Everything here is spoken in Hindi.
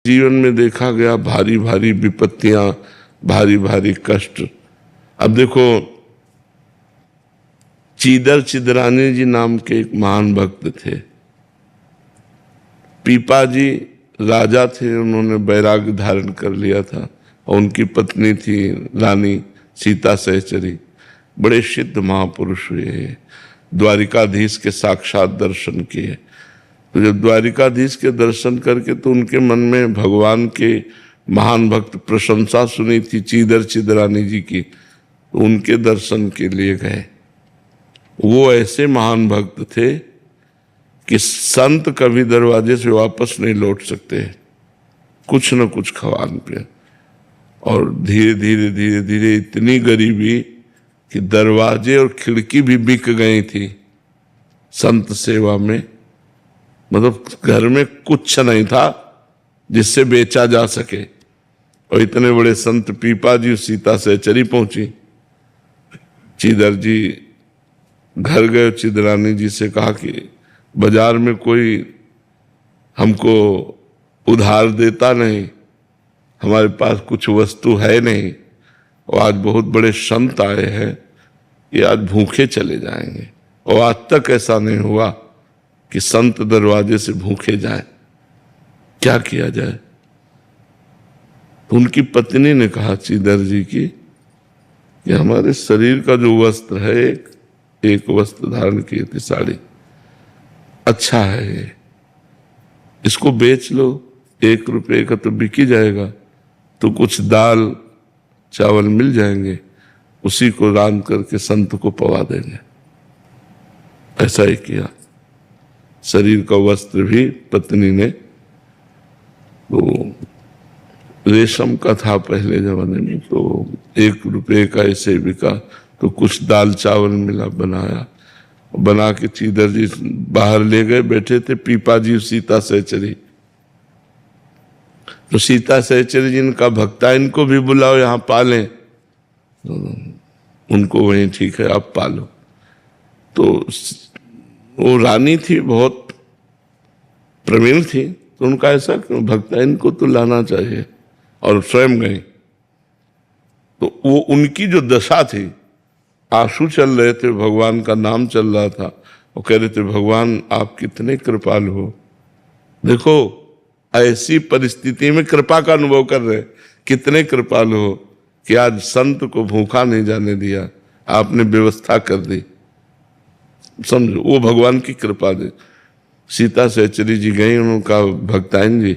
जीवन में देखा गया भारी भारी विपत्तियां, भारी भारी कष्ट। अब देखो, चीदर चिदरानी जी नाम के एक महान भक्त थे। पीपा जी राजा थे, उन्होंने वैराग्य धारण कर लिया था और उनकी पत्नी थी रानी सीता सहचरी। बड़े सिद्ध महापुरुष हुए, द्वारिकाधीश के साक्षात दर्शन किए। तो जब द्वारिकाधीश के दर्शन करके तो उनके मन में भगवान के महान भक्त प्रशंसा सुनी थी चीदर चिदरानी जी की, तो उनके दर्शन के लिए गए। वो ऐसे महान भक्त थे कि संत कभी दरवाजे से वापस नहीं लौट सकते, कुछ न कुछ खवान पे। और धीरे धीरे धीरे धीरे इतनी गरीबी कि दरवाजे और खिड़की भी बिक गई थी संत सेवा में। मतलब घर में कुछ नहीं था जिससे बेचा जा सके। और इतने बड़े संत पीपा जी सीता सहचरी पहुंची। चीदर जी घर गए, चिदरानी जी से कहा कि बाजार में कोई हमको उधार देता नहीं, हमारे पास कुछ वस्तु है नहीं, और आज बहुत बड़े संत आए हैं, ये आज भूखे चले जाएंगे। और आज तक ऐसा नहीं हुआ कि संत दरवाजे से भूखे जाए, क्या किया जाए। तो उनकी पत्नी ने कहा चीदर जी की कि हमारे शरीर का जो वस्त्र है, एक वस्त्र धारण किए थे साड़ी, अच्छा है ये, इसको बेच लो, 1 रुपये का तो बिक ही जाएगा, तो कुछ दाल चावल मिल जाएंगे, उसी को दान करके संत को पवा देंगे। ऐसा ही किया। शरीर का वस्त्र भी पत्नी ने, तो रेशम का था पहले जमाने में, तो 1 रुपये का ऐसे बिका, तो कुछ दाल चावल मिला, बनाया, बना के चीदर जी बाहर ले गए। बैठे थे पीपा जी सीता सहचरी। तो सीता सहचरी जी इनका भक्ता, इनको भी बुलाओ यहाँ पालें। तो उनको वहीं ठीक है आप पालो। तो वो रानी थी, बहुत प्रवीण थी, तो उनका ऐसा क्यों भक्ता, इनको तो लाना चाहिए, और स्वयं गई। तो वो उनकी जो दशा थी, आंसू चल रहे थे, भगवान का नाम चल रहा था, वो कह रहे थे भगवान आप कितने कृपालु हो। देखो ऐसी परिस्थिति में कृपा का अनुभव कर रहे, कितने कृपालु हो कि आज संत को भूखा नहीं जाने दिया, आपने व्यवस्था कर दी। समझो वो भगवान की कृपा दे। सीता सहचरी जी गई, उनका भक्ताइन जी